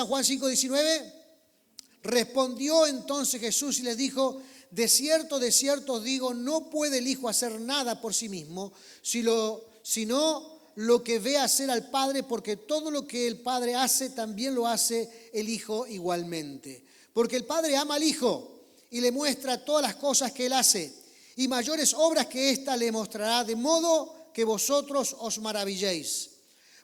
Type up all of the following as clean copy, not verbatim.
Juan 5:19, respondió entonces Jesús y les dijo: de cierto os digo, no puede el Hijo hacer nada por sí mismo, sino lo que ve hacer al Padre, porque todo lo que el Padre hace, también lo hace el Hijo igualmente. Porque el Padre ama al Hijo y le muestra todas las cosas que Él hace, y mayores obras que ésta le mostrará, de modo que vosotros os maravilléis.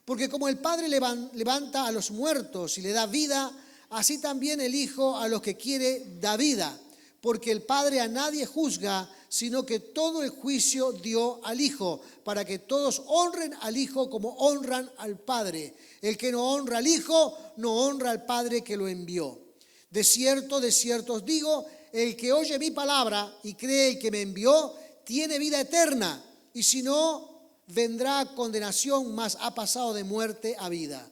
Porque como el Padre levanta a los muertos y le da vida, así también el Hijo a los que quiere da vida. Porque el Padre a nadie juzga, sino que todo el juicio dio al Hijo, para que todos honren al Hijo como honran al Padre. El que no honra al Hijo, no honra al Padre que lo envió. De cierto os digo, el que oye mi palabra y cree el que me envió, tiene vida eterna, y si no, vendrá condenación, mas ha pasado de muerte a vida.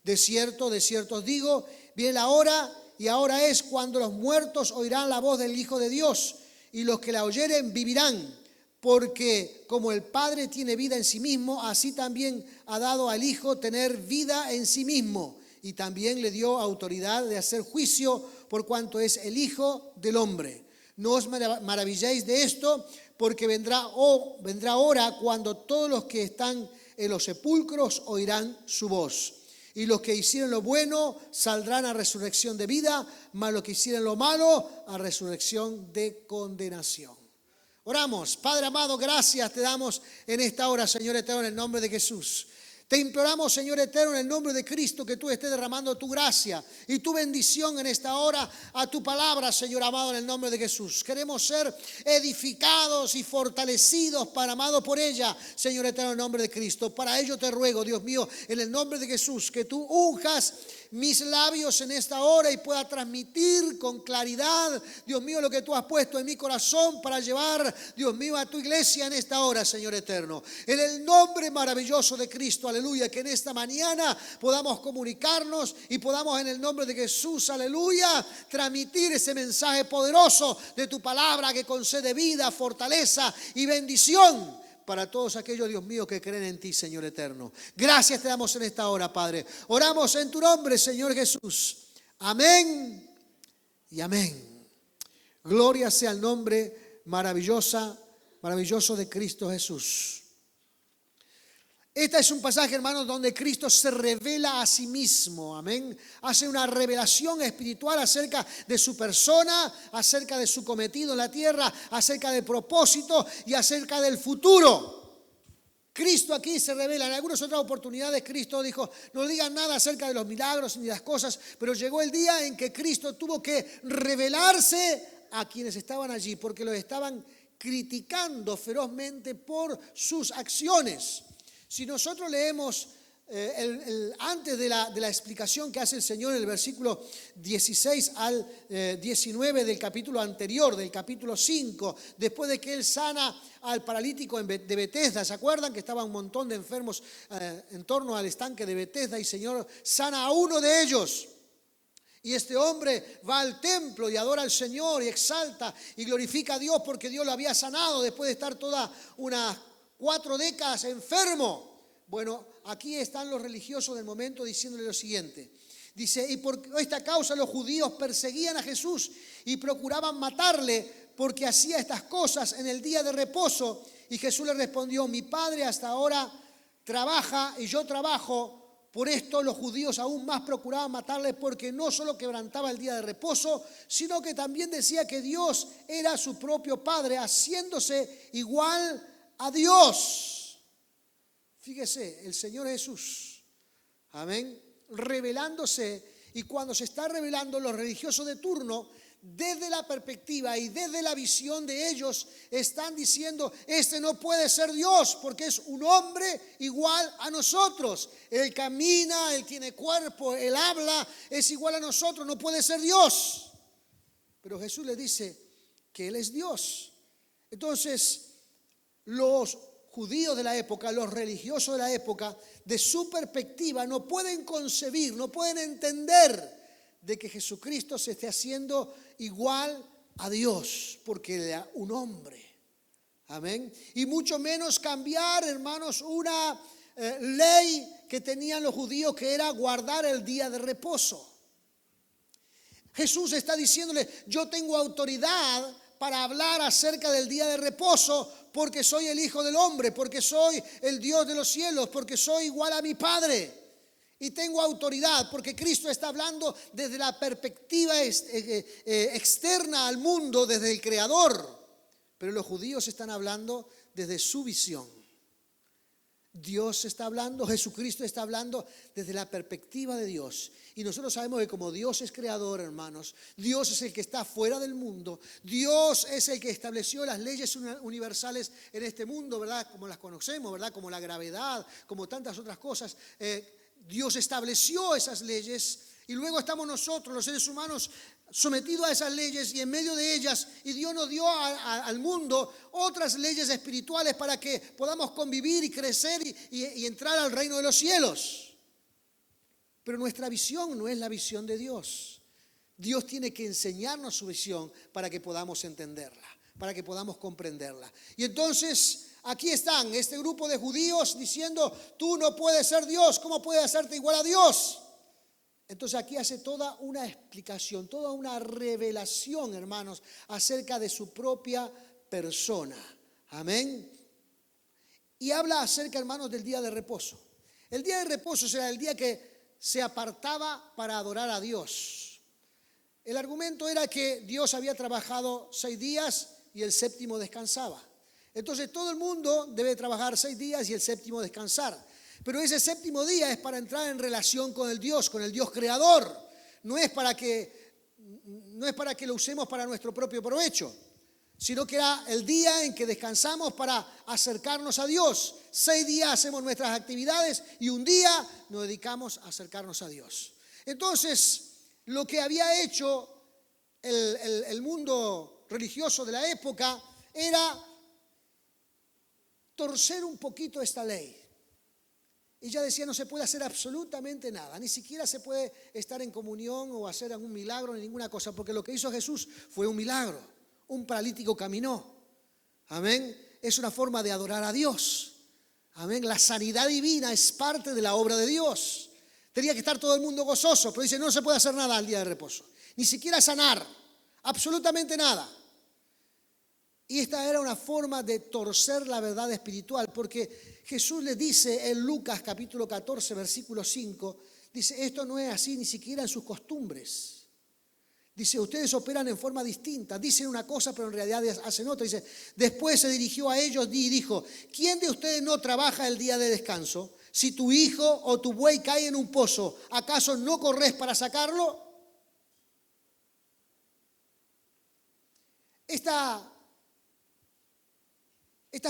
De cierto os digo, viene la hora, y ahora es, cuando los muertos oirán la voz del Hijo de Dios, y los que la oyeren vivirán. Porque como el Padre tiene vida en sí mismo, así también ha dado al Hijo tener vida en sí mismo. Y también le dio autoridad de hacer juicio, por cuanto es el Hijo del hombre. No os maravilléis de esto, porque vendrá hora cuando todos los que están en los sepulcros oirán su voz. Y los que hicieron lo bueno saldrán a resurrección de vida, mas los que hicieron lo malo a resurrección de condenación. Oramos. Padre amado, gracias te damos en esta hora, Señor eterno, en el nombre de Jesús. Te imploramos, Señor eterno, en el nombre de Cristo, que tú estés derramando tu gracia y tu bendición en esta hora a tu palabra, Señor amado, en el nombre de Jesús. Queremos ser edificados y fortalecidos, Padre amado, por ella, Señor eterno, en el nombre de Cristo. Para ello te ruego, Dios mío, en el nombre de Jesús, que tú unjas mis labios en esta hora y pueda transmitir con claridad, Dios mío, lo que tú has puesto en mi corazón para llevar, Dios mío, a tu iglesia en esta hora, Señor eterno. En el nombre maravilloso de Cristo, aleluya, que en esta mañana podamos comunicarnos y podamos en el nombre de Jesús, aleluya, transmitir ese mensaje poderoso de tu palabra que concede vida, fortaleza y bendición para todos aquellos, Dios mío, que creen en ti, Señor eterno. Gracias te damos en esta hora, Padre. Oramos en tu nombre, Señor Jesús. Amén y amén. Gloria sea el nombre maravilloso de Cristo Jesús. Este es un pasaje, hermanos, donde Cristo se revela a sí mismo, amén. Hace una revelación espiritual acerca de su persona, acerca de su cometido en la tierra, acerca del propósito y acerca del futuro. Cristo aquí se revela. En algunas otras oportunidades Cristo dijo, no digan nada acerca de los milagros ni las cosas, pero llegó el día en que Cristo tuvo que revelarse a quienes estaban allí, porque los estaban criticando ferozmente por sus acciones. Si nosotros leemos antes de la explicación que hace el Señor en el versículo 16 al 19 del capítulo anterior, del capítulo 5, después de que Él sana al paralítico de Betesda, ¿se acuerdan? Que estaba un montón de enfermos en torno al estanque de Betesda y el Señor sana a uno de ellos. Y este hombre va al templo y adora al Señor y exalta y glorifica a Dios porque Dios lo había sanado después de estar toda unas 4 décadas enfermo. Bueno, aquí están los religiosos del momento diciéndole lo siguiente. Dice, y por esta causa los judíos perseguían a Jesús y procuraban matarle porque hacía estas cosas en el día de reposo. Y Jesús le respondió, mi Padre hasta ahora trabaja y yo trabajo. Por esto los judíos aún más procuraban matarle porque no solo quebrantaba el día de reposo, sino que también decía que Dios era su propio Padre, haciéndose igual a Dios. Fíjese, el Señor Jesús, amén, revelándose, y cuando se está revelando, los religiosos de turno, desde la perspectiva y desde la visión de ellos, están diciendo, este no puede ser Dios, porque es un hombre igual a nosotros. Él camina, él tiene cuerpo, él habla, es igual a nosotros, no puede ser Dios. Pero Jesús le dice que Él es Dios. Entonces, los judíos de la época, los religiosos de la época, de su perspectiva, no pueden concebir, no pueden entender de que Jesucristo se esté haciendo igual a Dios, porque era un hombre. Amén. Y mucho menos cambiar, hermanos, una ley que tenían los judíos, que era guardar el día de reposo. Jesús está diciéndole, yo tengo autoridad para hablar acerca del día de reposo porque soy el Hijo del Hombre, porque soy el Dios de los cielos, porque soy igual a mi Padre. Y tengo autoridad porque Cristo está hablando desde la perspectiva externa al mundo, desde el Creador. Pero los judíos están hablando desde su visión. Dios está hablando, Jesucristo está hablando desde la perspectiva de Dios. Y nosotros sabemos que como Dios es creador, hermanos, Dios es el que está fuera del mundo. Dios es el que estableció las leyes universales en este mundo, ¿verdad? Como las conocemos, ¿verdad? Como la gravedad, como tantas otras cosas. Dios estableció esas leyes y luego estamos nosotros, los seres humanos, sometidos a esas leyes y en medio de ellas, y Dios nos dio al mundo otras leyes espirituales para que podamos convivir y crecer y entrar al reino de los cielos. Pero nuestra visión no es la visión de Dios. Dios tiene que enseñarnos su visión para que podamos entenderla, para que podamos comprenderla. Y entonces aquí están este grupo de judíos diciendo, tú no puedes ser Dios, ¿cómo puedes hacerte igual a Dios? Entonces aquí hace toda una explicación, toda una revelación, hermanos, acerca de su propia persona. Amén. Y habla acerca, hermanos, del día de reposo. El día de reposo será el día que se apartaba para adorar a Dios. El argumento era que Dios había trabajado 6 días y el séptimo descansaba. Entonces todo el mundo debe trabajar 6 días y el séptimo descansar. Pero ese séptimo día es para entrar en relación con el Dios creador. No es para que lo usemos para nuestro propio provecho, sino que era el día en que descansamos para acercarnos a Dios. 6 días hacemos nuestras actividades y un día nos dedicamos a acercarnos a Dios. Entonces, lo que había hecho el mundo religioso de la época era torcer un poquito esta ley. Y ya decía, no se puede hacer absolutamente nada, ni siquiera se puede estar en comunión o hacer algún milagro ni ninguna cosa, porque lo que hizo Jesús fue un milagro. Un paralítico caminó. Amén. Es una forma de adorar a Dios. Amén. La sanidad divina es parte de la obra de Dios. Tenía que estar todo el mundo gozoso, pero dice, no se puede hacer nada al día de reposo, ni siquiera sanar, absolutamente nada. Y esta era una forma de torcer la verdad espiritual, porque Jesús le dice en Lucas capítulo 14, versículo 5, dice, esto no es así ni siquiera en sus costumbres. Dice, ustedes operan en forma distinta, dicen una cosa pero en realidad hacen otra. Dice, después se dirigió a ellos y dijo, ¿quién de ustedes no trabaja el día de descanso? Si tu hijo o tu buey cae en un pozo, ¿acaso no corres para sacarlo? Esta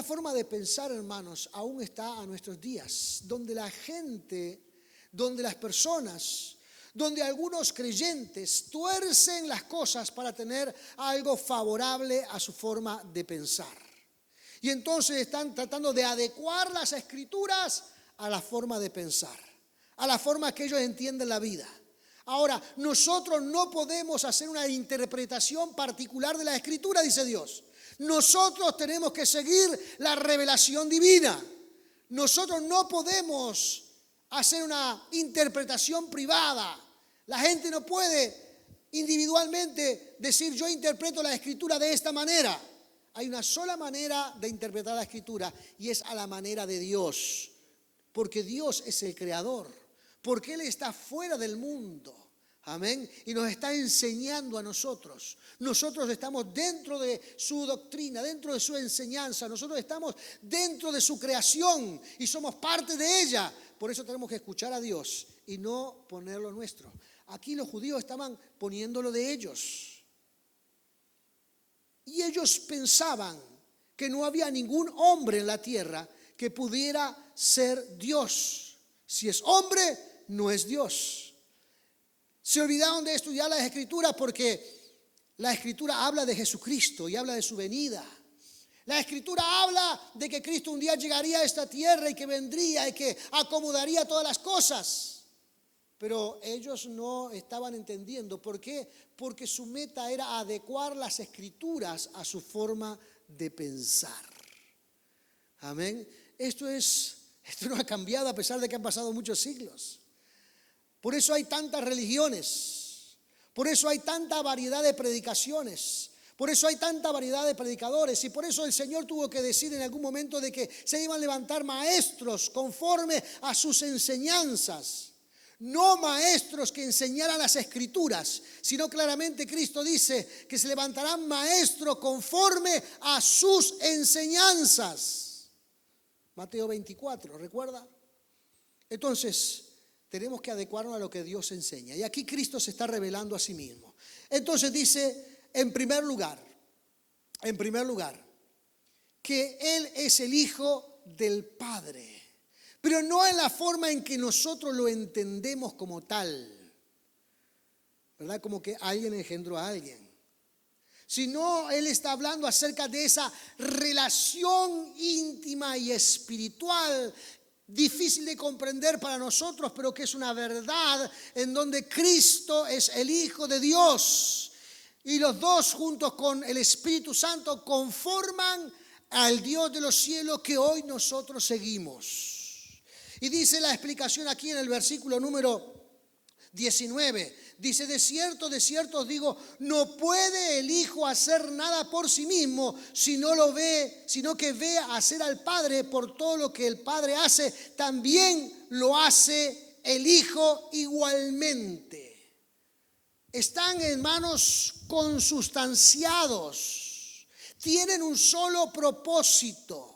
forma de pensar, hermanos, aún está a nuestros días, donde la gente, donde las personas, donde algunos creyentes tuercen las cosas para tener algo favorable a su forma de pensar. Y entonces están tratando de adecuar las escrituras a la forma de pensar, a la forma que ellos entienden la vida. Ahora, nosotros no podemos hacer una interpretación particular de la escritura, dice Dios. Nosotros tenemos que seguir la revelación divina. Nosotros no podemos hacer una interpretación privada. La gente no puede individualmente decir yo interpreto la escritura de esta manera. Hay una sola manera de interpretar la escritura y es a la manera de Dios. Porque Dios es el creador. Porque Él está fuera del mundo. Amén. Y nos está enseñando a nosotros. Nosotros estamos dentro de su doctrina, dentro de su enseñanza. Nosotros estamos dentro de su creación y somos parte de ella. Por eso tenemos que escuchar a Dios y no ponerlo nuestro. Aquí los judíos estaban poniéndolo de ellos. Y ellos pensaban que no había ningún hombre en la tierra que pudiera ser Dios. Si es hombre, no es Dios. Se olvidaron de estudiar las escrituras porque la escritura habla de Jesucristo y habla de su venida. La escritura habla de que Cristo un día llegaría a esta tierra y que vendría y que acomodaría todas las cosas. Pero ellos no estaban entendiendo. ¿Por qué? Porque su meta era adecuar las escrituras a su forma de pensar. Amén. Esto no ha cambiado a pesar de que han pasado muchos siglos. Por eso hay tantas religiones. Por eso hay tanta variedad de predicaciones. Por eso hay tanta variedad de predicadores y por eso el Señor tuvo que decir en algún momento de que se iban a levantar maestros conforme a sus enseñanzas. No maestros que enseñaran las Escrituras, sino claramente Cristo dice que se levantarán maestros conforme a sus enseñanzas. Mateo 24, ¿recuerda? Entonces, tenemos que adecuarnos a lo que Dios enseña. Y aquí Cristo se está revelando a sí mismo. Entonces dice, en primer lugar, que Él es el Hijo del Padre. Pero no en la forma en que nosotros lo entendemos como tal, ¿verdad? Como que alguien engendró a alguien. Sino Él está hablando acerca de esa relación íntima y espiritual, difícil de comprender para nosotros, pero que es una verdad en donde Cristo es el Hijo de Dios. Y los dos juntos con el Espíritu Santo conforman al Dios de los cielos que hoy nosotros seguimos. Y dice la explicación aquí en el versículo número 19. Dice, de cierto os digo, no puede el Hijo hacer nada por sí mismo si no lo ve, sino que ve hacer al Padre. Por todo lo que el Padre hace, también lo hace el Hijo igualmente. Están, hermanos, consustanciados. Tienen un solo propósito.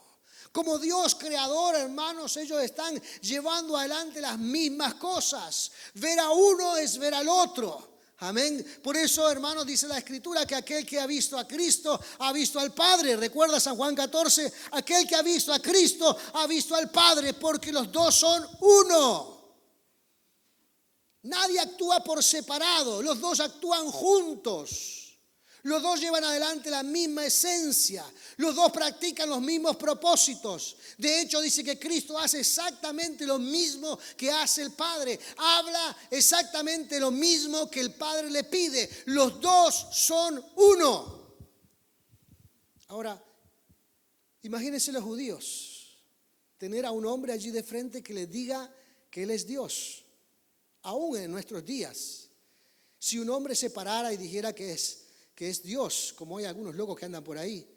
Como Dios creador, hermanos, ellos están llevando adelante las mismas cosas. Ver a uno es ver al otro. Amén. Por eso, hermanos, dice la Escritura que aquel que ha visto a Cristo ha visto al Padre. Recuerda San Juan 14, aquel que ha visto a Cristo ha visto al Padre, porque los dos son uno. Nadie actúa por separado, los dos actúan juntos. Los dos llevan adelante la misma esencia. Los dos practican los mismos propósitos. De hecho, dice que Cristo hace exactamente lo mismo que hace el Padre. Habla exactamente lo mismo que el Padre le pide. Los dos son uno. Ahora, imagínense los judíos. Tener a un hombre allí de frente que les diga que Él es Dios. Aún en nuestros días. Si un hombre se parara y dijera que es Dios, como hay algunos locos que andan por ahí,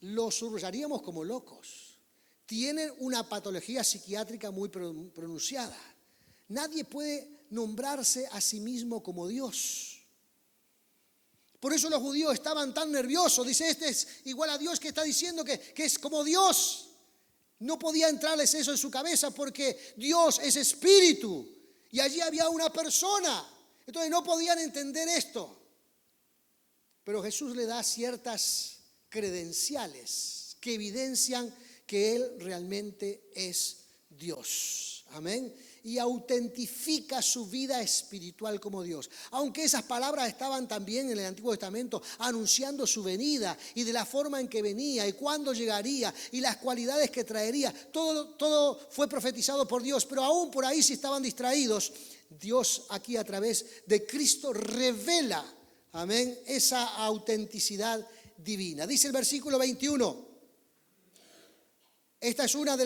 lo subrayaríamos como locos. Tienen una patología psiquiátrica muy pronunciada. Nadie puede nombrarse a sí mismo como Dios. Por eso los judíos estaban tan nerviosos. Dice, este es igual a Dios, que está diciendo que es como Dios. No podía entrarles eso en su cabeza porque Dios es espíritu y allí había una persona. Entonces no podían entender esto. Pero Jesús le da ciertas credenciales que evidencian que Él realmente es Dios. Amén. Y autentifica su vida espiritual como Dios. Aunque esas palabras estaban también en el Antiguo Testamento anunciando su venida y de la forma en que venía y cuándo llegaría y las cualidades que traería. Todo fue profetizado por Dios, pero aún por ahí si estaban distraídos, Dios aquí a través de Cristo revela, amén, esa autenticidad divina. Dice el versículo 21. Esta es una de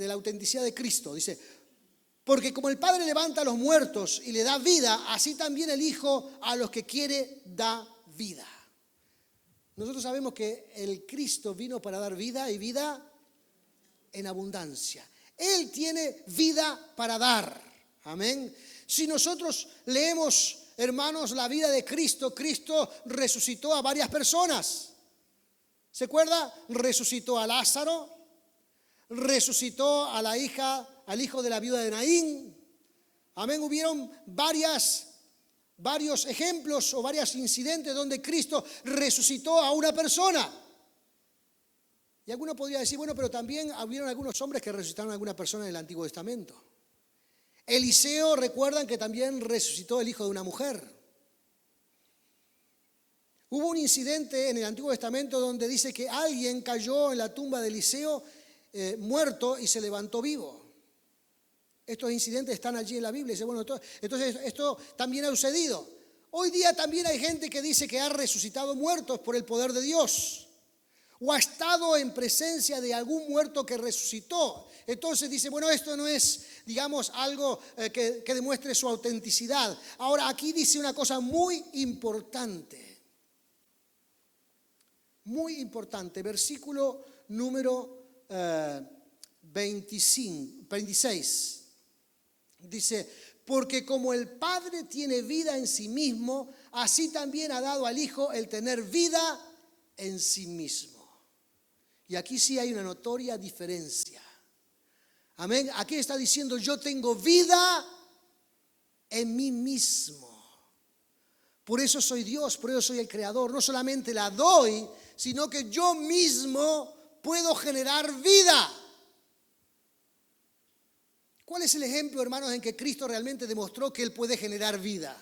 la autenticidad de Cristo. Dice, porque como el Padre levanta a los muertos y le da vida, así también el Hijo a los que quiere da vida. Nosotros sabemos que el Cristo vino para dar vida y vida en abundancia. Él tiene vida para dar. Amén. Si nosotros leemos, hermanos, la vida de Cristo, Cristo resucitó a varias personas. ¿Se acuerda? Resucitó a Lázaro, resucitó a la hija, al hijo de la viuda de Naín. Amén. Hubieron varios ejemplos o varios incidentes donde Cristo resucitó a una persona. Y alguno podría decir, bueno, pero también hubieron algunos hombres que resucitaron a alguna persona en el Antiguo Testamento. Eliseo, recuerdan que también resucitó el hijo de una mujer. Hubo un incidente en el Antiguo Testamento donde dice que alguien cayó en la tumba de Eliseo muerto y se levantó vivo. Estos incidentes están allí en la Biblia. Dice, bueno, entonces esto también ha sucedido. Hoy día también hay gente que dice que ha resucitado muertos por el poder de Dios. o ha estado en presencia de algún muerto que resucitó. Entonces dice, bueno, esto no es, digamos, algo que demuestre su autenticidad. Ahora, aquí dice una cosa muy importante, versículo número 26. Dice, porque como el Padre tiene vida en sí mismo, así también ha dado al Hijo el tener vida en sí mismo. Y aquí sí hay una notoria diferencia. Amén. Aquí está diciendo, yo tengo vida en mí mismo. Por eso soy Dios, por eso soy el creador. No solamente la doy, sino que yo mismo puedo generar vida. ¿Cuál es el ejemplo, hermanos, en que Cristo realmente demostró que Él puede generar vida?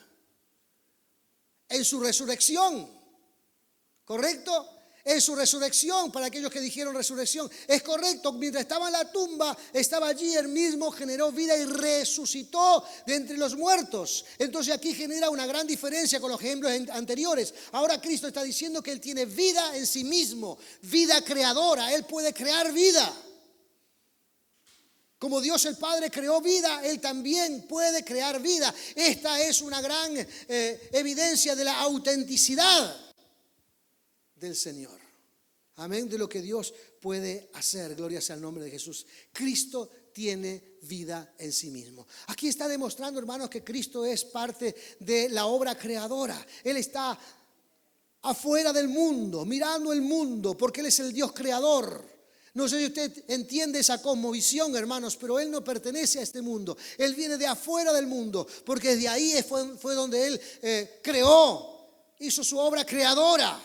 En su resurrección, ¿correcto? En su resurrección, para aquellos que dijeron resurrección, es correcto, mientras estaba en la tumba, estaba allí, Él mismo generó vida y resucitó de entre los muertos. Entonces aquí genera una gran diferencia con los ejemplos anteriores. Ahora Cristo está diciendo que Él tiene vida en sí mismo, vida creadora, Él puede crear vida. Como Dios el Padre creó vida, Él también puede crear vida. Esta es una gran evidencia de la autenticidad del Señor. Amén, de lo que Dios puede hacer. Gloria sea el nombre de Jesús. Cristo tiene vida en sí mismo. Aquí está demostrando, hermanos, que Cristo es parte de la obra creadora. Él está afuera del mundo, mirando el mundo, porque Él es el Dios creador. No sé si usted entiende esa cosmovisión, hermanos, pero Él no pertenece a este mundo. Él viene de afuera del mundo, porque desde ahí fue donde Él creó, hizo su obra creadora.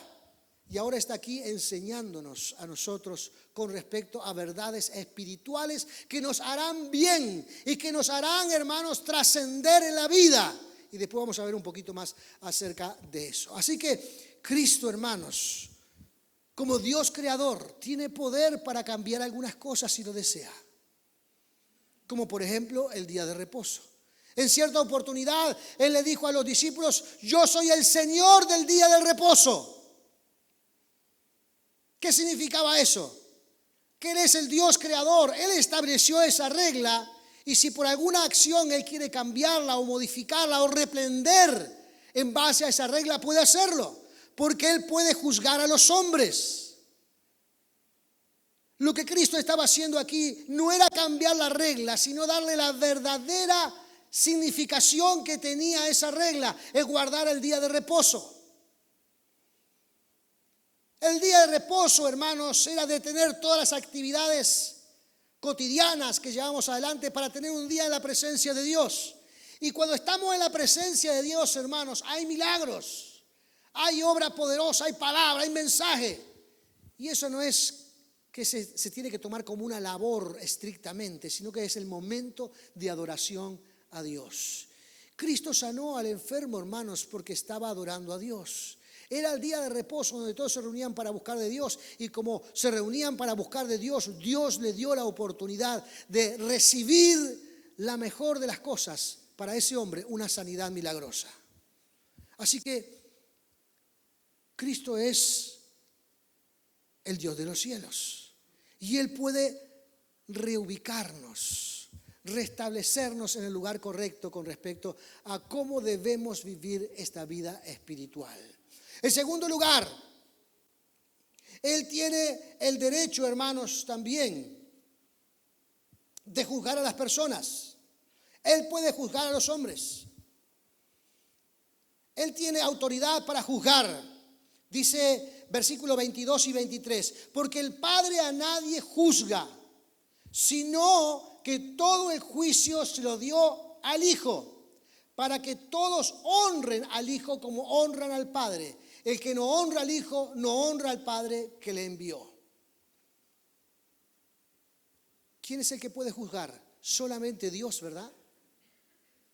Y ahora está aquí enseñándonos a nosotros con respecto a verdades espirituales que nos harán bien y que nos harán, hermanos, trascender en la vida. Y después vamos a ver un poquito más acerca de eso. Así que Cristo, hermanos, como Dios creador, tiene poder para cambiar algunas cosas si lo desea. Como por ejemplo el día de reposo. En cierta oportunidad Él le dijo a los discípulos, yo soy el Señor del día del reposo. ¿Qué significaba eso? Que Él es el Dios creador. Él estableció esa regla y si por alguna acción Él quiere cambiarla o modificarla o reprender en base a esa regla, puede hacerlo. Porque Él puede juzgar a los hombres. Lo que Cristo estaba haciendo aquí no era cambiar la regla, sino darle la verdadera significación que tenía esa regla, es guardar el día de reposo. El día de reposo, hermanos, era detener todas las actividades cotidianas que llevamos adelante para tener un día en la presencia de Dios. Y cuando estamos en la presencia de Dios, hermanos, hay milagros. Hay obra poderosa, hay palabra, hay mensaje. Y eso no es que se tiene que tomar como una labor estrictamente, sino que es el momento de adoración a Dios. Cristo sanó al enfermo, hermanos, porque estaba adorando a Dios. Era el día de reposo donde todos se reunían para buscar de Dios. Y como se reunían para buscar de Dios, Dios le dio la oportunidad de recibir la mejor de las cosas para ese hombre, una sanidad milagrosa. Así que Cristo es el Dios de los cielos y Él puede reubicarnos, restablecernos en el lugar correcto con respecto a cómo debemos vivir esta vida espiritual. En segundo lugar, Él tiene el derecho, hermanos, también de juzgar a las personas. Él puede juzgar a los hombres. Él tiene autoridad para juzgar. Dice versículos 22 y 23, porque el Padre a nadie juzga, sino que todo el juicio se lo dio al Hijo, para que todos honren al Hijo como honran al Padre. El que no honra al Hijo, no honra al Padre que le envió. ¿Quién es el que puede juzgar? Solamente Dios, ¿verdad?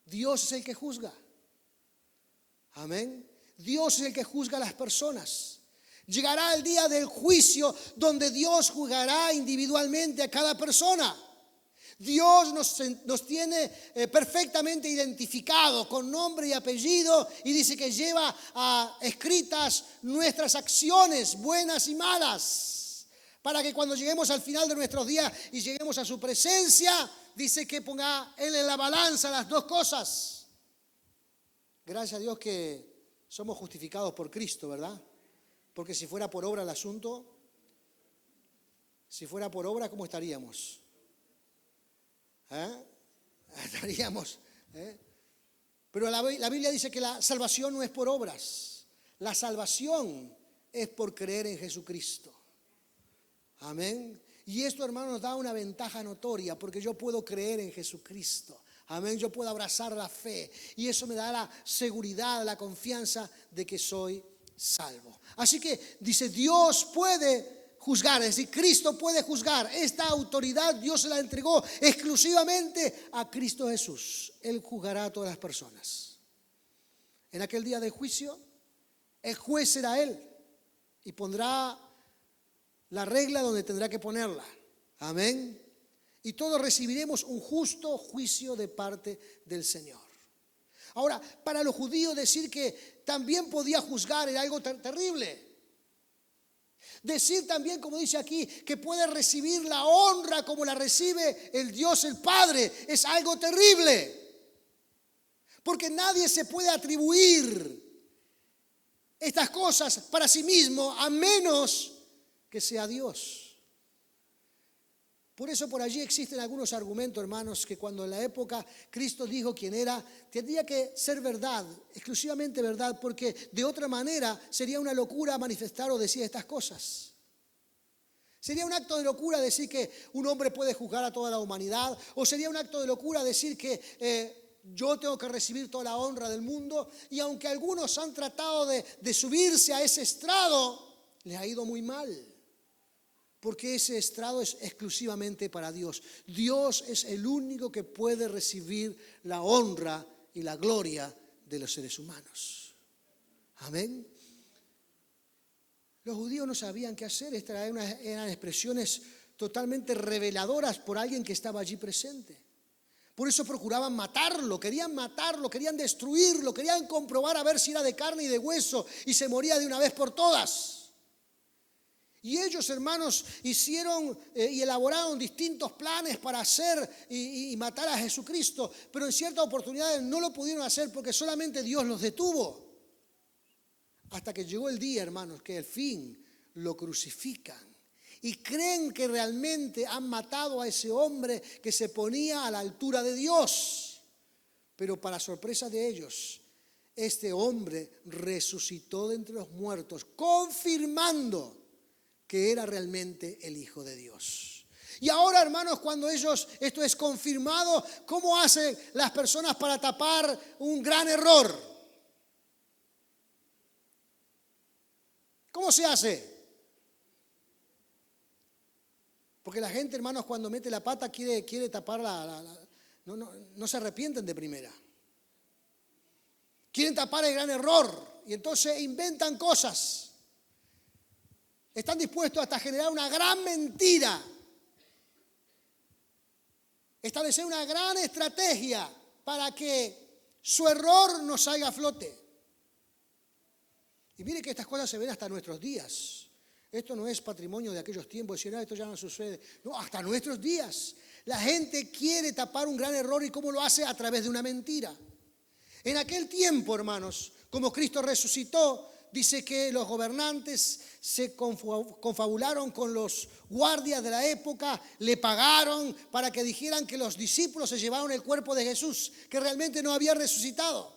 Dios es el que juzga. Amén. Dios es el que juzga a las personas. Llegará el día del juicio donde Dios juzgará individualmente a cada persona. Dios nos tiene perfectamente identificados con nombre y apellido y dice que lleva escritas nuestras acciones buenas y malas. para que cuando lleguemos al final de nuestros días y lleguemos a su presencia, dice que ponga Él en la balanza las dos cosas. Gracias a Dios que somos justificados por Cristo, ¿verdad? Porque si fuera por obra el asunto, si fuera por obra, ¿cómo estaríamos? Estaríamos. Pero la Biblia dice que la salvación no es por obras. La salvación es por creer en Jesucristo. Amén. Y esto, hermano, nos da una ventaja notoria porque yo puedo creer en Jesucristo. Amén. Yo puedo abrazar la fe y eso me da la seguridad, la confianza de que soy salvo. Así que dice, Dios puede juzgar, es decir, Cristo puede juzgar. Esta autoridad Dios se la entregó exclusivamente a Cristo Jesús. Él juzgará a todas las personas. En aquel día de juicio, el juez será Él y pondrá la regla donde tendrá que ponerla. Amén. Y todos recibiremos un justo juicio de parte del Señor. Ahora, para los judíos decir que también podía juzgar era algo terrible. Decir también, como dice aquí, que puede recibir la honra como la recibe el Dios el Padre, es algo terrible. Porque nadie se puede atribuir estas cosas para sí mismo a menos que sea Dios. Por eso por allí existen algunos argumentos, hermanos, que cuando en la época Cristo dijo quién era, tendría que ser verdad, exclusivamente verdad, porque de otra manera sería una locura manifestar o decir estas cosas. Sería un acto de locura decir que un hombre puede juzgar a toda la humanidad, o sería un acto de locura decir que yo tengo que recibir toda la honra del mundo, y aunque algunos han tratado de subirse a ese estrado, les ha ido muy mal. Porque ese estrado es exclusivamente para Dios. Dios es el único que puede recibir la honra y la gloria de los seres humanos. Amén. Los judíos no sabían qué hacer. Estas eran expresiones totalmente reveladoras por alguien que estaba allí presente. Por eso procuraban matarlo, querían destruirlo, querían comprobar a ver si era de carne y de hueso y se moría de una vez por todas. Y ellos, hermanos, hicieron y elaboraron distintos planes para hacer y matar a Jesucristo, pero en ciertas oportunidades no lo pudieron hacer porque solamente Dios los detuvo. Hasta que llegó el día, hermanos, que al fin lo crucifican. Y creen que realmente han matado a ese hombre que se ponía a la altura de Dios. Pero para sorpresa de ellos, este hombre resucitó de entre los muertos, confirmando que era realmente el Hijo de Dios. Y ahora, hermanos, cuando esto es confirmado, ¿cómo hacen las personas para tapar un gran error? ¿Cómo se hace? Porque la gente, hermanos, cuando mete la pata quiere tapar no se arrepienten de primera. Quieren tapar el gran error y entonces inventan cosas. Están dispuestos hasta a generar una gran mentira, establecer una gran estrategia para que su error no salga a flote. Y mire que estas cosas se ven hasta nuestros días. Esto no es patrimonio de aquellos tiempos, decir, no, esto ya no sucede. No, hasta nuestros días. La gente quiere tapar un gran error y ¿cómo lo hace? A través de una mentira. En aquel tiempo, hermanos, como Cristo resucitó, dice que los gobernantes se confabularon con los guardias de la época, le pagaron para que dijeran que los discípulos se llevaron el cuerpo de Jesús, que realmente no había resucitado.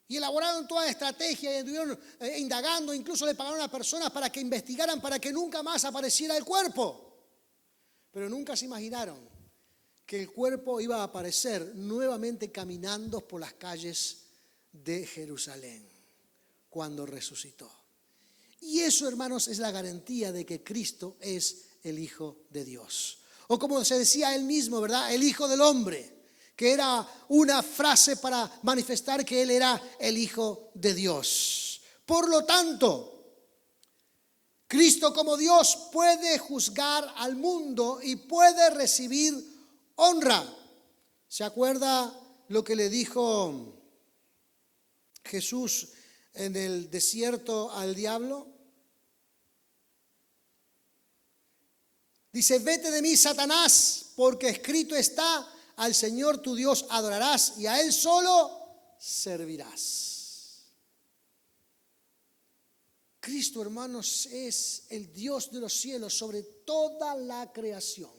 Y elaboraron toda estrategia y estuvieron indagando, incluso le pagaron a personas para que investigaran, para que nunca más apareciera el cuerpo. Pero nunca se imaginaron que el cuerpo iba a aparecer nuevamente caminando por las calles de Jerusalén cuando resucitó. Y eso, hermanos, es la garantía de que Cristo es el Hijo de Dios. O como se decía él mismo, ¿verdad? El Hijo del Hombre, que era una frase para manifestar que él era el Hijo de Dios. Por lo tanto, Cristo como Dios puede juzgar al mundo y puede recibir honra. ¿Se acuerda lo que le dijo Jesús en el desierto al diablo? Dice, vete de mí, Satanás, porque escrito está, al Señor tu Dios adorarás y a Él solo servirás. Cristo, hermanos, es el Dios de los cielos sobre toda la creación.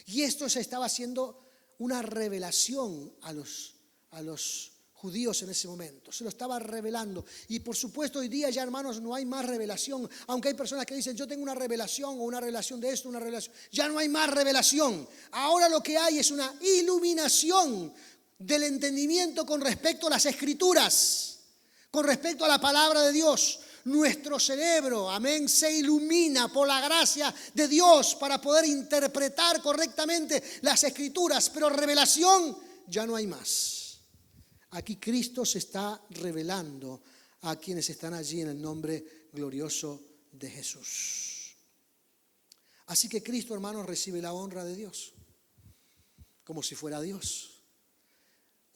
Y esto se estaba haciendo una revelación a los judíos en ese momento. Se lo estaba revelando. Y por supuesto hoy día ya, hermanos, no hay más revelación. Aunque hay personas que dicen, yo tengo una revelación o una revelación de esto, una revelación. Ya no hay más revelación. Ahora lo que hay es una iluminación del entendimiento con respecto a las Escrituras, con respecto a la palabra de Dios. Nuestro cerebro, amén, se ilumina por la gracia de Dios para poder interpretar correctamente las Escrituras, pero revelación ya no hay más. Aquí Cristo se está revelando a quienes están allí en el nombre glorioso de Jesús. Así que Cristo, hermanos, recibe la honra de Dios, como si fuera Dios.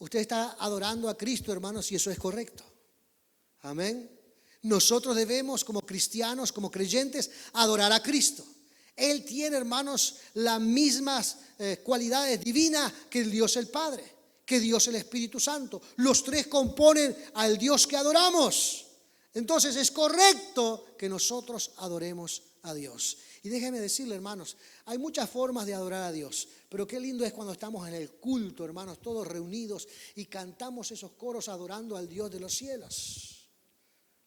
Usted está adorando a Cristo, hermanos, y eso es correcto. Amén. Nosotros debemos, como cristianos, como creyentes, adorar a Cristo. Él tiene, hermanos, las mismas cualidades divinas que el Dios el Padre, que Dios el Espíritu Santo. Los tres componen al Dios que adoramos. Entonces es correcto que nosotros adoremos a Dios. Y déjeme decirle, hermanos, hay muchas formas de adorar a Dios, pero qué lindo es cuando estamos en el culto, hermanos, todos reunidos y cantamos esos coros adorando al Dios de los cielos.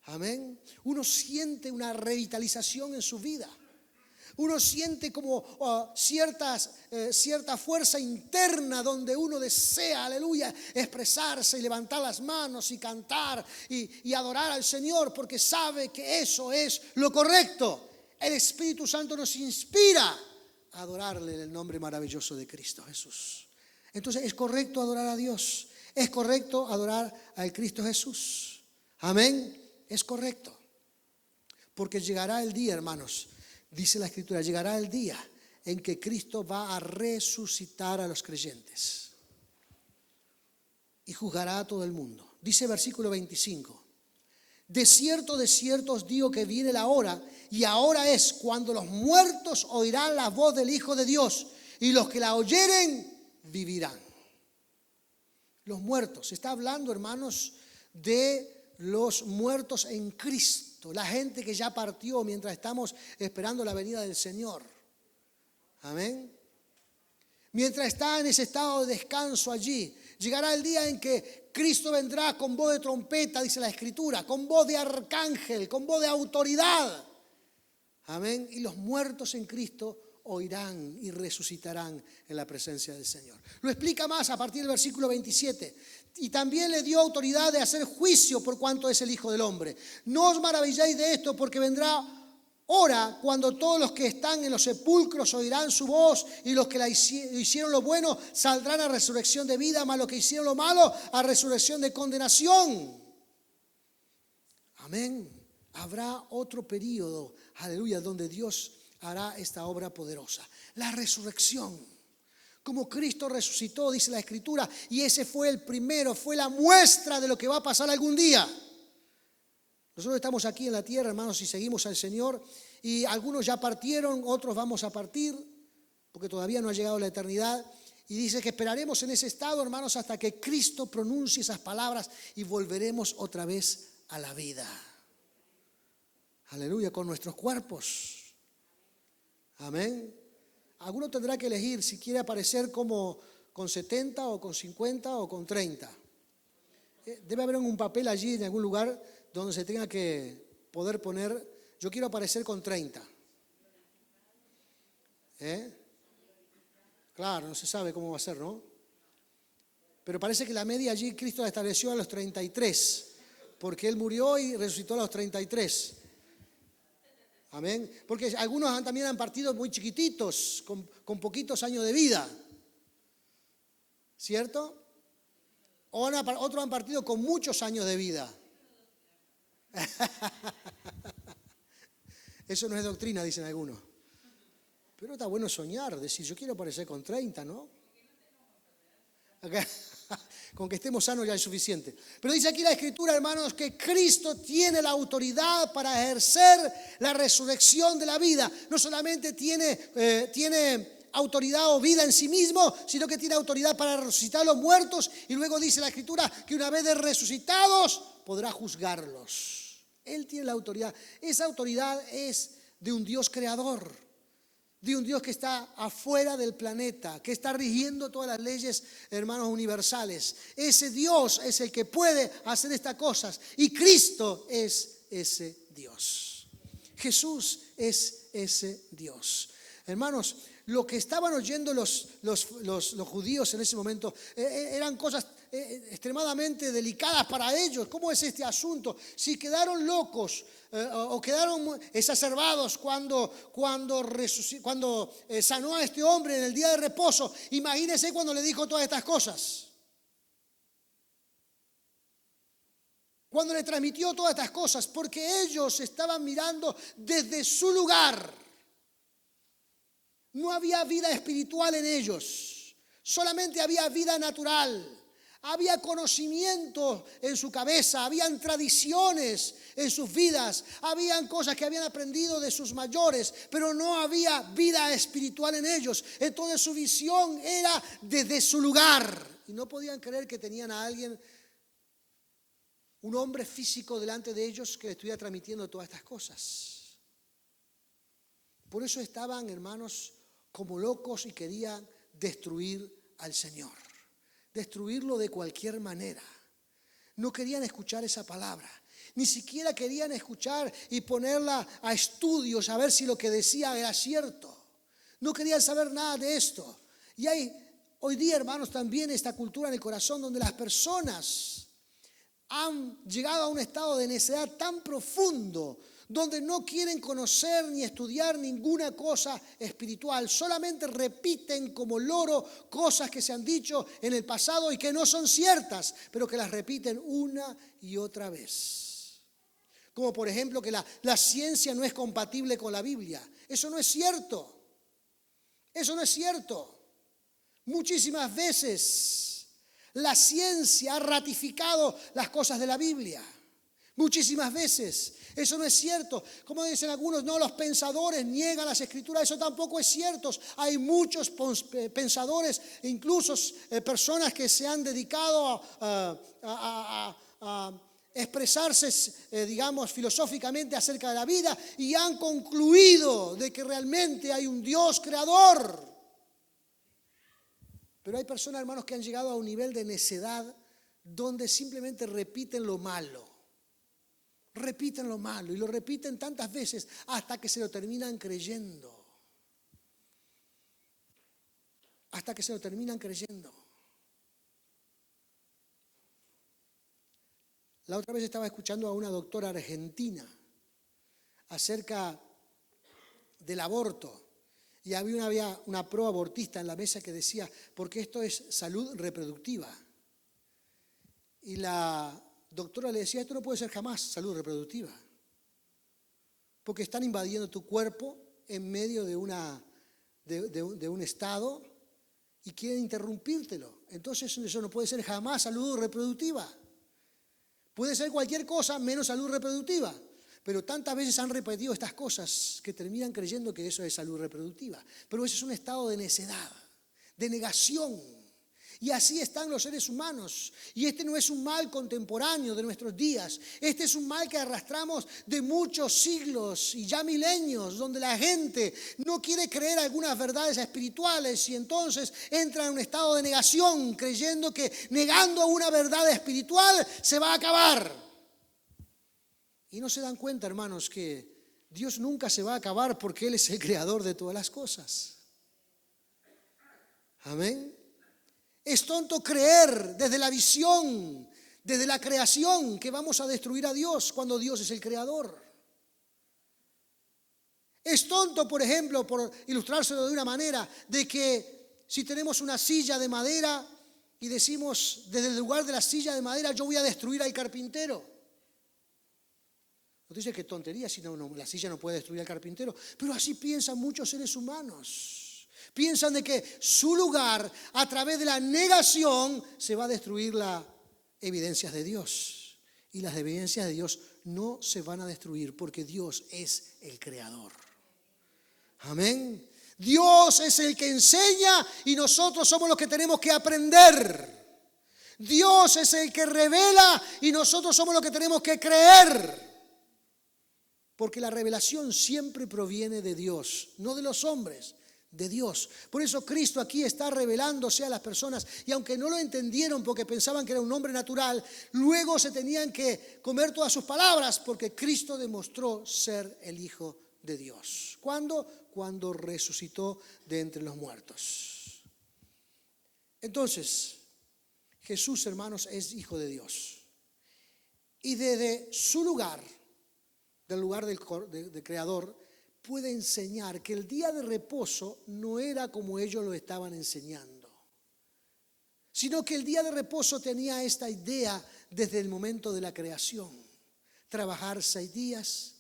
Amén. Uno siente una revitalización en su vida. Uno siente como cierta fuerza interna donde uno desea, aleluya, expresarse y levantar las manos y cantar y adorar al Señor, porque sabe que eso es lo correcto. El Espíritu Santo nos inspira a adorarle en el nombre maravilloso de Cristo Jesús. Entonces es correcto adorar a Dios. Es correcto adorar al Cristo Jesús. Amén. Es correcto. Porque llegará el día, hermanos, dice la Escritura, llegará el día en que Cristo va a resucitar a los creyentes y juzgará a todo el mundo. Dice versículo 25, de cierto os digo que viene la hora, y ahora es cuando los muertos oirán la voz del Hijo de Dios, y los que la oyeren vivirán. Los muertos, se está hablando, hermanos, de los muertos en Cristo, la gente que ya partió mientras estamos esperando la venida del Señor. Amén. Mientras está en ese estado de descanso allí, llegará el día en que Cristo vendrá con voz de trompeta, dice la Escritura, con voz de arcángel, con voz de autoridad. Amén. Y los muertos en Cristo oirán y resucitarán en la presencia del Señor. Lo explica más a partir del versículo 27. Y también le dio autoridad de hacer juicio por cuanto es el Hijo del Hombre. No os maravilléis de esto, porque vendrá hora cuando todos los que están en los sepulcros oirán su voz, y los que hicieron lo bueno saldrán a resurrección de vida, mas los que hicieron lo malo a resurrección de condenación. Amén. Habrá otro periodo, aleluya, donde Dios hará esta obra poderosa, la resurrección. Como Cristo resucitó, dice la Escritura, y ese fue el primero, fue la muestra de lo que va a pasar algún día. Nosotros estamos aquí en la tierra, hermanos, y seguimos al Señor, y algunos ya partieron, otros vamos a partir, porque todavía no ha llegado la eternidad, y dice que esperaremos en ese estado, hermanos, hasta que Cristo pronuncie esas palabras y volveremos otra vez a la vida. Aleluya, con nuestros cuerpos. Amén. Alguno tendrá que elegir si quiere aparecer como con 70 o con 50 o con 30. Debe haber un papel allí en algún lugar donde se tenga que poder poner, yo quiero aparecer con 30. Claro, no se sabe cómo va a ser, ¿no? Pero parece que la media allí Cristo la estableció a los 33, porque Él murió y resucitó a los 33. Amén. Porque algunos también han partido muy chiquititos, con poquitos años de vida. ¿Cierto? Otros han partido con muchos años de vida. Eso no es doctrina, dicen algunos. Pero está bueno soñar, decir, yo quiero aparecer con 30, ¿no? Con que estemos sanos ya es suficiente. Pero dice aquí la Escritura, hermanos, que Cristo tiene la autoridad para ejercer la resurrección de la vida. No solamente tiene autoridad o vida en sí mismo, sino que tiene autoridad para resucitar a los muertos. Y luego dice la Escritura que una vez de resucitados podrá juzgarlos. Él tiene la autoridad. Esa autoridad es de un Dios creador, de un Dios que está afuera del planeta, que está rigiendo todas las leyes, hermanos, universales. Ese Dios es el que puede hacer estas cosas y Cristo es ese Dios. Jesús es ese Dios. Hermanos, lo que estaban oyendo los judíos en ese momento eran cosas extremadamente delicadas para ellos. ¿Cómo es este asunto? Si quedaron locos o quedaron exacerbados cuando sanó a este hombre en el día de reposo, imagínense cuando le dijo todas estas cosas. Cuando le transmitió todas estas cosas, porque ellos estaban mirando desde su lugar. No había vida espiritual en ellos, solamente había vida natural. Había conocimiento en su cabeza, habían tradiciones en sus vidas, habían cosas que habían aprendido de sus mayores, pero no había vida espiritual en ellos. Entonces su visión era desde su lugar y no podían creer que tenían a alguien, un hombre físico delante de ellos que les estuviera transmitiendo todas estas cosas. Por eso estaban, hermanos, como locos y querían destruir al Señor. Destruirlo de cualquier manera. No querían escuchar esa palabra. Ni siquiera querían escuchar y ponerla a estudios a ver si lo que decía era cierto. No querían saber nada de esto. Y hay hoy día, hermanos, también esta cultura en el corazón donde las personas han llegado a un estado de necedad tan profundo donde no quieren conocer ni estudiar ninguna cosa espiritual, solamente repiten como loro cosas que se han dicho en el pasado y que no son ciertas, pero que las repiten una y otra vez. Como por ejemplo que la ciencia no es compatible con la Biblia. Eso no es cierto. Eso no es cierto. Muchísimas veces la ciencia ha ratificado las cosas de la Biblia. Muchísimas veces. Eso no es cierto. Como dicen algunos, no, los pensadores niegan las escrituras. Eso tampoco es cierto. Hay muchos pensadores, incluso personas que se han dedicado a expresarse, digamos, filosóficamente acerca de la vida y han concluido de que realmente hay un Dios creador. Pero hay personas, hermanos, que han llegado a un nivel de necedad donde simplemente repiten lo malo. Repiten lo malo y lo repiten tantas veces hasta que se lo terminan creyendo. Hasta que se lo terminan creyendo. La otra vez estaba escuchando a una doctora argentina acerca del aborto y había una pro abortista en la mesa que decía, porque esto es salud reproductiva. Y la doctora le decía, esto no puede ser jamás salud reproductiva, porque están invadiendo tu cuerpo en medio de un estado y quieren interrumpírtelo. Entonces eso no puede ser jamás salud reproductiva. Puede ser cualquier cosa menos salud reproductiva, pero tantas veces han repetido estas cosas que terminan creyendo que eso es salud reproductiva. Pero eso es un estado de necedad, de negación. Y así están los seres humanos. Y este no es un mal contemporáneo de nuestros días. Este es un mal que arrastramos de muchos siglos y ya milenios, donde la gente no quiere creer algunas verdades espirituales y entonces entra en un estado de negación, creyendo que negando una verdad espiritual se va a acabar. Y no se dan cuenta, hermanos, que Dios nunca se va a acabar porque Él es el creador de todas las cosas. Amén. Es tonto creer desde la visión, desde la creación, que vamos a destruir a Dios cuando Dios es el creador. Es tonto, por ejemplo, por ilustrárselo de una manera, de que si tenemos una silla de madera y decimos desde el lugar de la silla de madera yo voy a destruir al carpintero. No dice que tontería, si no, la silla no puede destruir al carpintero, pero así piensan muchos seres humanos. Piensan de que su lugar, a través de la negación, se va a destruir las evidencias de Dios. Y las evidencias de Dios no se van a destruir porque Dios es el creador. Amén. Dios es el que enseña y nosotros somos los que tenemos que aprender. Dios es el que revela y nosotros somos los que tenemos que creer. Porque la revelación siempre proviene de Dios, no de los hombres, de Dios. Por eso Cristo aquí está revelándose a las personas, y aunque no lo entendieron porque pensaban que era un hombre natural, luego se tenían que comer todas sus palabras porque Cristo demostró ser el Hijo de Dios. ¿Cuándo? Cuando resucitó de entre los muertos. Entonces, Jesús, hermanos, es Hijo de Dios. Y desde su lugar, del lugar del Creador, puede enseñar que el día de reposo no era como ellos lo estaban enseñando, sino que el día de reposo tenía esta idea desde el momento de la creación: trabajar 6 días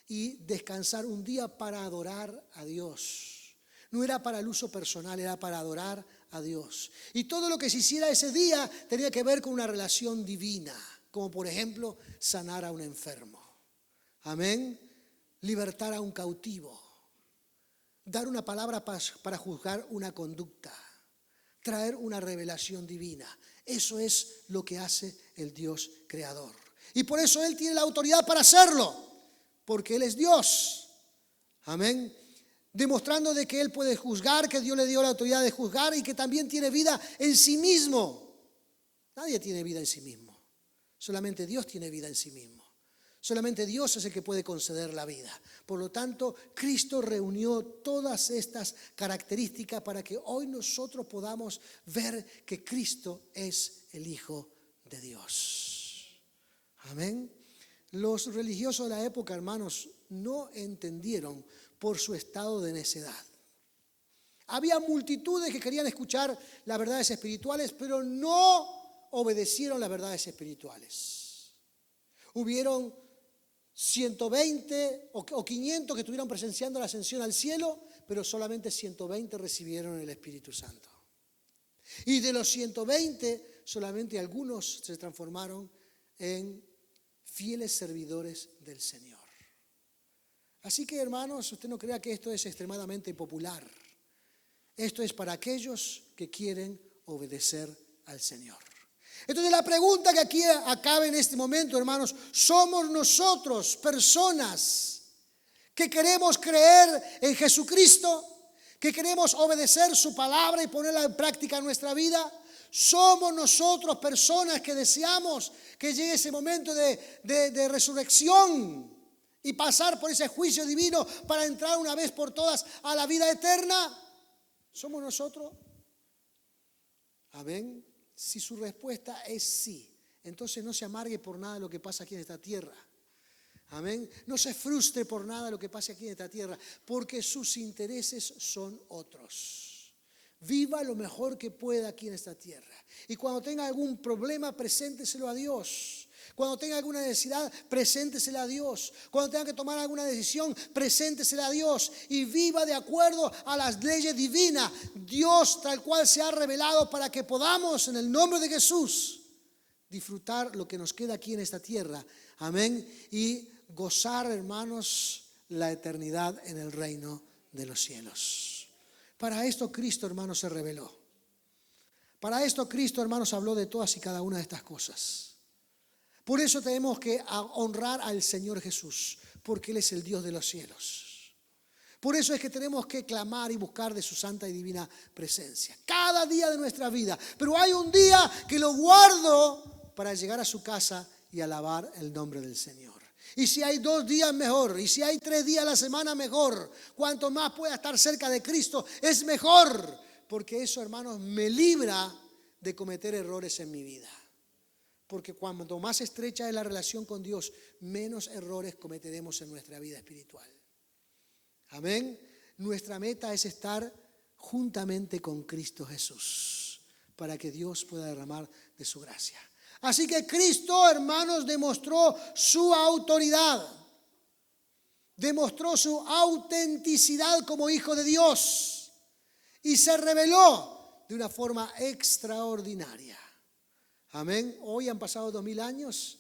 y descansar un día para adorar a Dios. No era para el uso personal, era para adorar a Dios. Y todo lo que se hiciera ese día tenía que ver con una relación divina, como por ejemplo sanar a un enfermo. Amén. Libertar a un cautivo, dar una palabra para juzgar una conducta, traer una revelación divina. Eso es lo que hace el Dios creador. Y por eso Él tiene la autoridad para hacerlo, porque Él es Dios. Amén. Demostrando de que Él puede juzgar, que Dios le dio la autoridad de juzgar y que también tiene vida en sí mismo. Nadie tiene vida en sí mismo. Solamente Dios tiene vida en sí mismo. Solamente Dios es el que puede conceder la vida. Por lo tanto, Cristo reunió todas estas características para que hoy nosotros podamos ver que Cristo es el Hijo de Dios. Amén. Los religiosos de la época, hermanos, no entendieron por su estado de necedad. Había multitudes que querían escuchar las verdades espirituales, pero no obedecieron las verdades espirituales. Hubieron 120 o 500 que estuvieron presenciando la ascensión al cielo, pero solamente 120 recibieron el Espíritu Santo. Y de los 120, solamente algunos se transformaron en fieles servidores del Señor. Así que, hermanos, usted no crea que esto es extremadamente popular. Esto es para aquellos que quieren obedecer al Señor. Entonces la pregunta que aquí acabe en este momento, hermanos: ¿somos nosotros personas que queremos creer en Jesucristo, que queremos obedecer su palabra y ponerla en práctica en nuestra vida? ¿Somos nosotros personas que deseamos que llegue ese momento de resurrección y pasar por ese juicio divino para entrar una vez por todas a la vida eterna? ¿Somos nosotros? Amén. Si su respuesta es sí, entonces no se amargue por nada de lo que pasa aquí en esta tierra. Amén. No se frustre por nada de lo que pase aquí en esta tierra, porque sus intereses son otros. Viva lo mejor que pueda aquí en esta tierra. Y cuando tenga algún problema, presénteselo a Dios. Cuando tenga alguna necesidad, preséntesela a Dios. Cuando tenga que tomar alguna decisión, preséntesela a Dios. Y viva de acuerdo a las leyes divinas. Dios tal cual se ha revelado para que podamos, en el nombre de Jesús, disfrutar lo que nos queda aquí en esta tierra. Amén. Y gozar, hermanos, la eternidad en el reino de los cielos. Para esto Cristo, hermanos, se reveló. Para esto Cristo, hermanos, habló de todas y cada una de estas cosas. Por eso tenemos que honrar al Señor Jesús, porque Él es el Dios de los cielos. Por eso es que tenemos que clamar y buscar de su santa y divina presencia cada día de nuestra vida. Pero hay un día que lo guardo para llegar a su casa y alabar el nombre del Señor. Y si hay 2 días, mejor. Y si hay 3 días a la semana, mejor. Cuanto más pueda estar cerca de Cristo, es mejor. Porque eso, hermanos, me libra de cometer errores en mi vida. Porque cuanto más estrecha es la relación con Dios, menos errores cometeremos en nuestra vida espiritual. Amén. Nuestra meta es estar juntamente con Cristo Jesús, para que Dios pueda derramar de su gracia. Así que Cristo, hermanos, demostró su autoridad, demostró su autenticidad como Hijo de Dios. y se reveló de una forma extraordinaria. Amén. Hoy han pasado 2000 años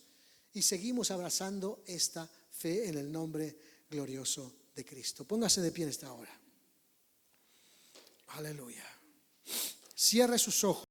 y seguimos abrazando esta fe en el nombre glorioso de Cristo. Póngase de pie en esta hora. Aleluya. Cierre sus ojos.